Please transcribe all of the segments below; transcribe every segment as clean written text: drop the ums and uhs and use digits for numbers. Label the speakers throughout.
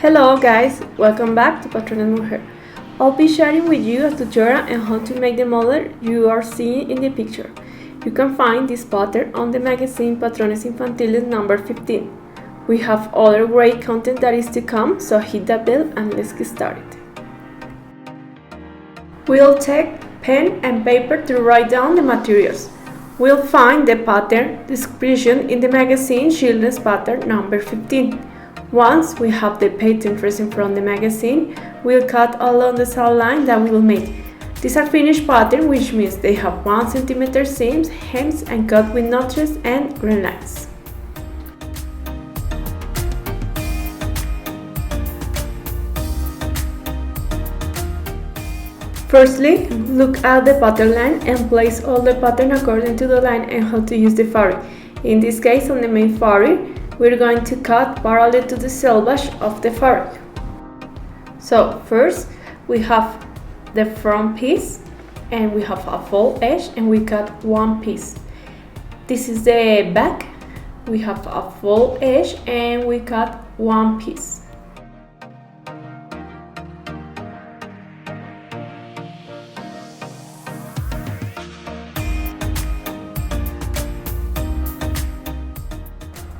Speaker 1: Hello guys, welcome back to Patrones Mujer. I'll be sharing with you a tutorial on how to make the model you are seeing in the picture. You can find this pattern on the magazine Patrones Infantiles number 15. We have other great content that is to come, so hit that bell and let's get started. We'll take pen and paper to write down the materials. We'll find the pattern description in the magazine Children's Pattern number 15. Once we have the pattern resin from the magazine, we'll cut along the side line that we will make. These are finished patterns, which means they have 1 cm seams, hems, and cut with notches and green lines. Firstly, look at the pattern line and place all the pattern according to the line and how to use the fabric. In this case, on the main fabric, we're going to cut parallel to the selvage of the fabric. So first we have the front piece and we have a fold edge and we cut one piece. This is the back. We have a fold edge and we cut one piece.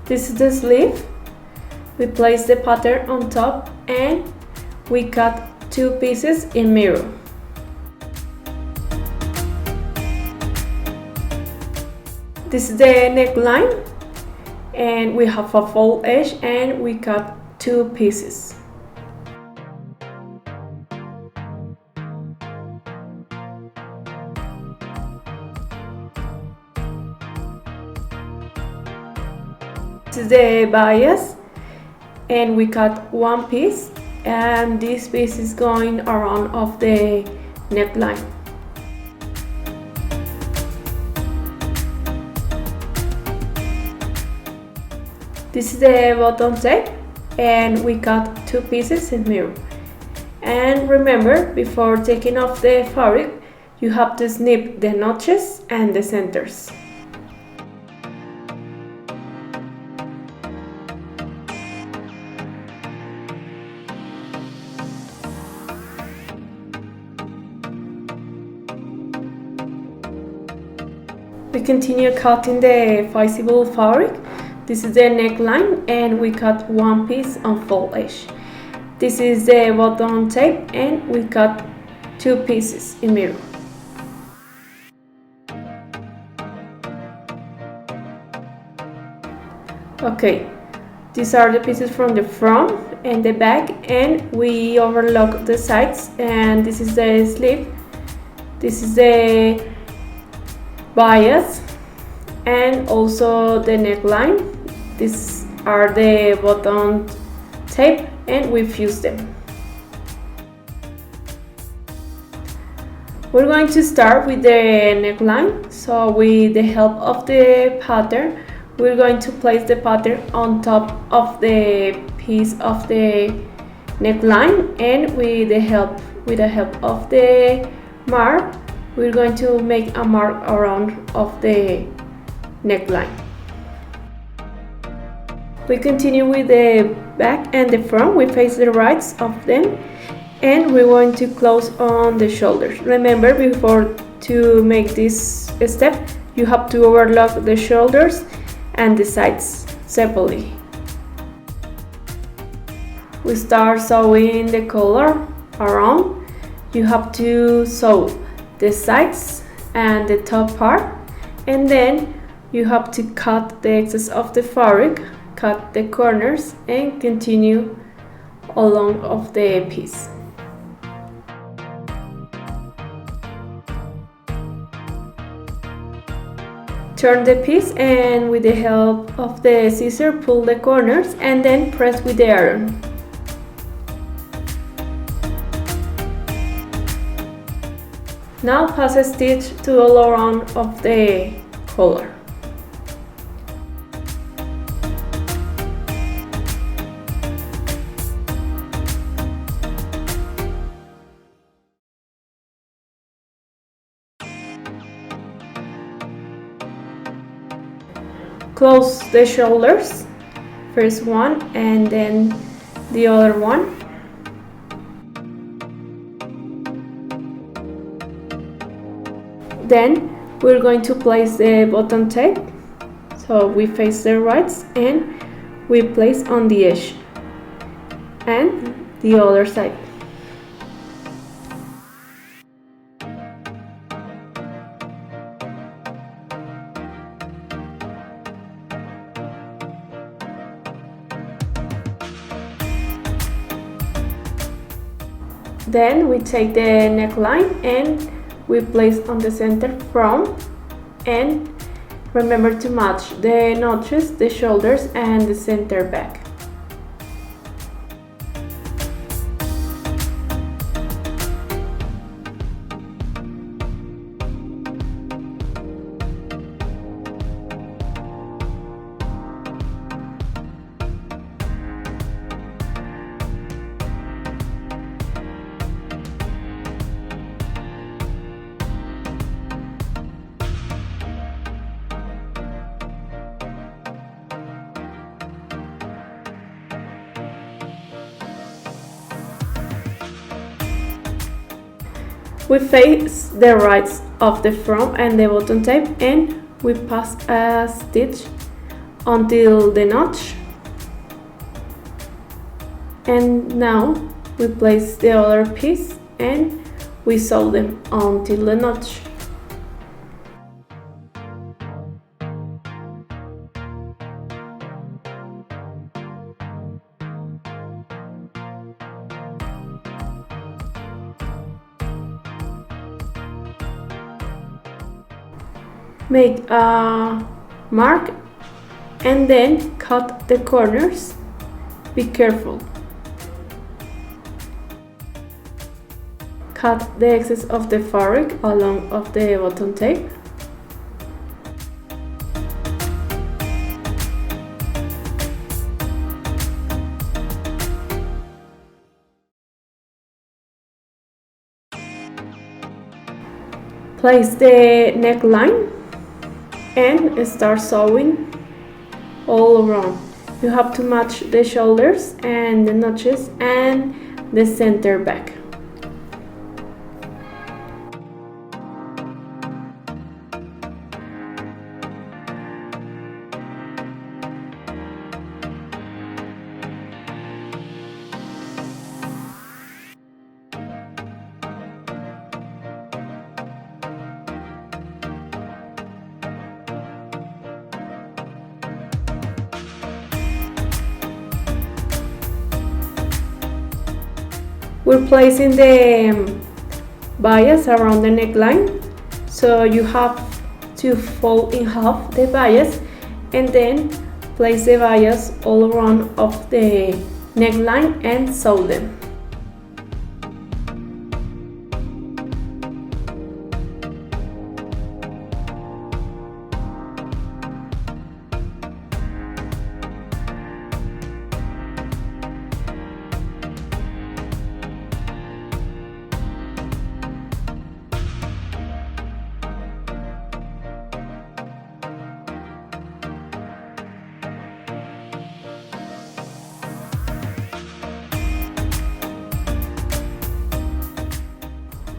Speaker 1: This is the sleeve. We place the pattern on top and we cut 2 pieces in mirror. This is the neckline and we have a fold edge and we cut 2 pieces. This is the bias and we cut 1 piece and this piece is going around of the neckline. This is the bottom tape and we cut 2 pieces in mirror. And remember, before taking off the fabric, you have to snip the notches and the centers. We continue cutting the visible fabric. This is the neckline and we cut 1 piece on fold edge. This is the bottom tape and we cut 2 pieces in mirror. Okay, these are the pieces from the front and the back and we overlock the sides, and this is the sleeve. This is the bias and also the neckline. These are the bottom tape and we fuse them. We're going to start with the neckline. So with the help of the pattern, we're going to place the pattern on top of the piece of the neckline, and with the help of the mark, we're going to make a mark around of the neckline. We continue with the back and the front. We face the rights of them and we're going to close on the shoulders. Remember, before to make this step, you have to overlock the shoulders and the sides separately. We start sewing the collar around. You have to sew the sides and the top part, and then you have to cut the excess of the fabric, cut the corners and continue along of the piece. Turn the piece and with the help of the scissor pull the corners and then press with the iron. Now pass a stitch to all around of the collar. Close the shoulders, first one, and then the other one. Then we're going to place the bottom tape. So we face the rights and we place on the edge and the other side. Then we take the neckline and we place on the center front, and remember to match the notches, the shoulders and the center back. We face the rights of the front and the bottom tape and we pass a stitch until the notch, and now we place the other piece and we sew them until the notch. Make a mark and then cut the corners. Be careful. Cut the excess of the fabric along of the bottom tape. Place the neckline and start sewing all around. You have to match the shoulders and the notches and the center back. We're placing the bias around the neckline, so you have to fold in half the bias and then place the bias all around of the neckline and sew them.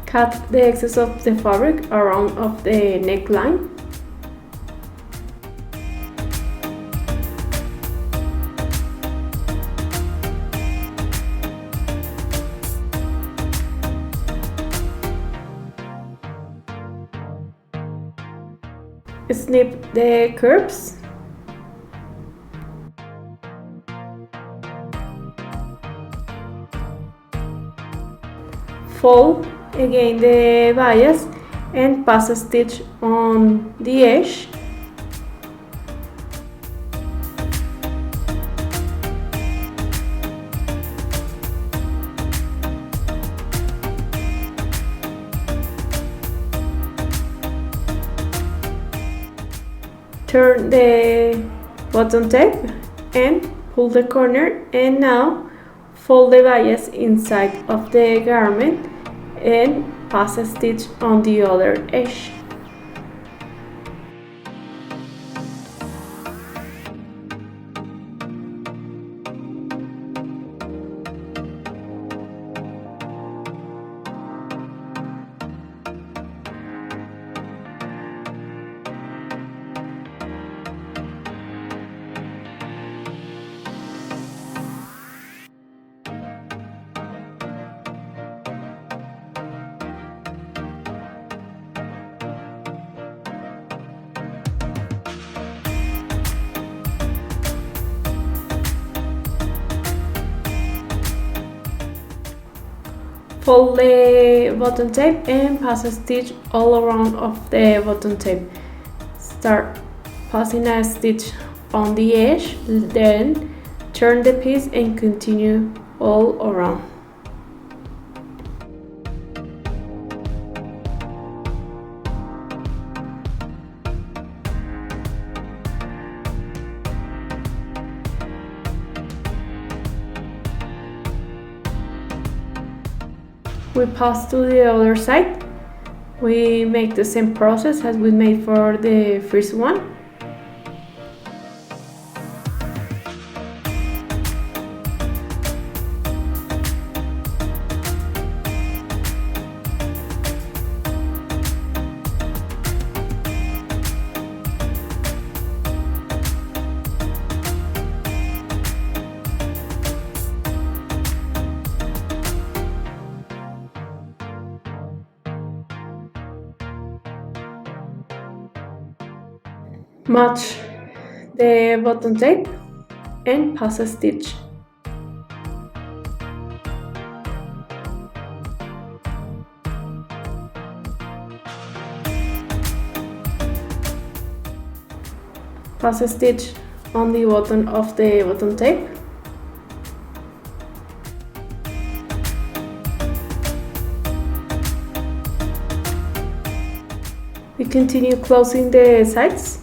Speaker 1: Cut the excess of the fabric around of the neckline. Snip the curves. Fold again the bias and pass a stitch on the edge. Turn the bottom tape and pull the corner, and now fold the bias inside of the garment and pass a stitch on the other edge. Fold the bottom tape and pass a stitch all around of the bottom tape. Start passing a stitch on the edge, then turn the piece and continue all around. We pass to the other side. We make the same process as we made for the first one. Match the bottom tape and pass a stitch. Pass a stitch on the bottom of the bottom tape. We continue closing the sides.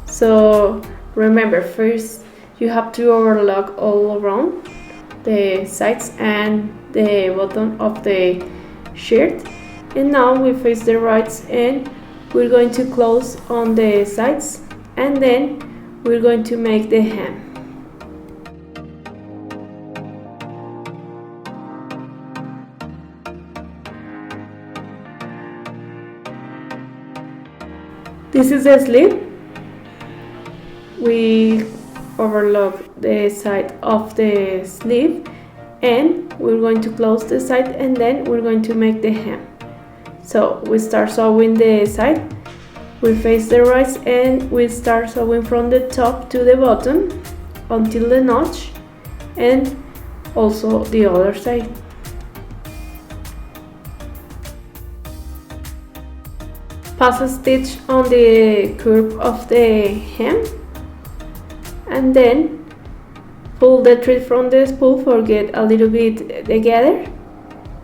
Speaker 1: So remember, first you have to overlock all around the sides and the bottom of the shirt. And now we face the right and we're going to close on the sides, and then we're going to make the hem. This is the sleeve. We overlock the side of the sleeve and we're going to close the side, and then we're going to make the hem. So we start sewing the side, we face the right and we start sewing from the top to the bottom until the notch, and also the other side. Pass a stitch on the curve of the hem, and then pull the thread from the spool, forget a little bit together,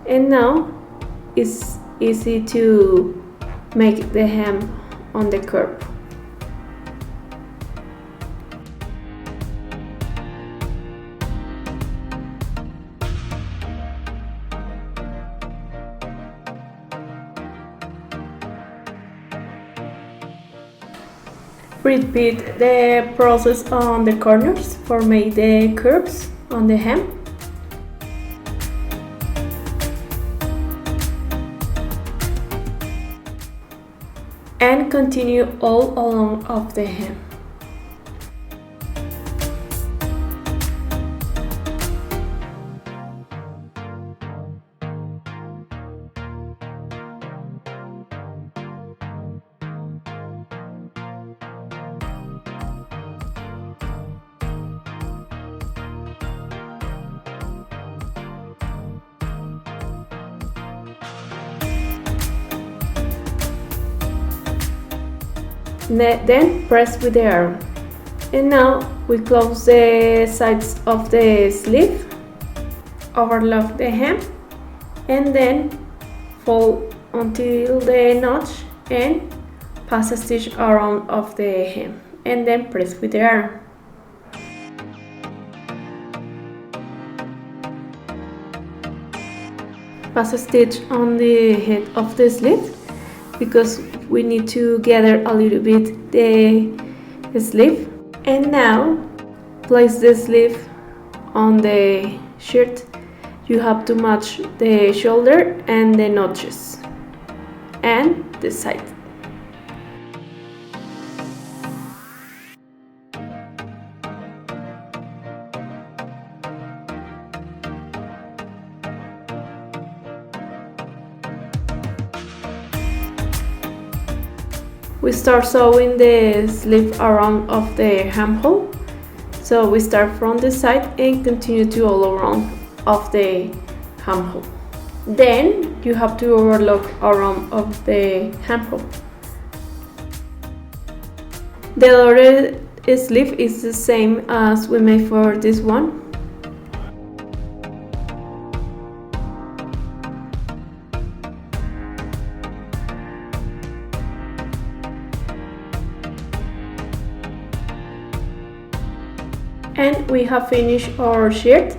Speaker 1: and now it's easy to make the hem on the curve. Repeat the process on the corners for make the curves on the hem. And continue all along of the hem. Then press with the arm. And now we close the sides of the sleeve, overlock the hem, and then fold until the notch and pass a stitch around of the hem, and then press with the arm. Pass a stitch on the head of the sleeve because we need to gather a little bit the sleeve. And now place the sleeve on the shirt. You have to match the shoulder and the notches and the side. We start sewing the sleeve around of the armhole. So we start from the side and continue to all around of the armhole. Then you have to overlock around of the handle. The other sleeve is the same as we made for this one. And we have finished our shirt.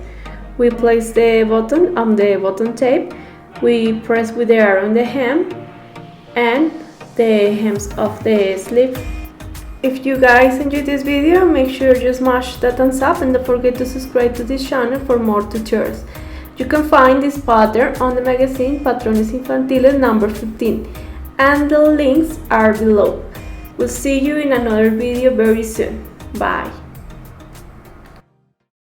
Speaker 1: We place the button on the button tape. We press with the arrow on the hem and the hems of the sleeve. If you guys enjoyed this video, make sure you smash that thumbs up and don't forget to subscribe to this channel for more tutorials. You can find this pattern on the magazine Patrones Infantiles number 15 and the links are below. We'll see you in another video very soon. Bye.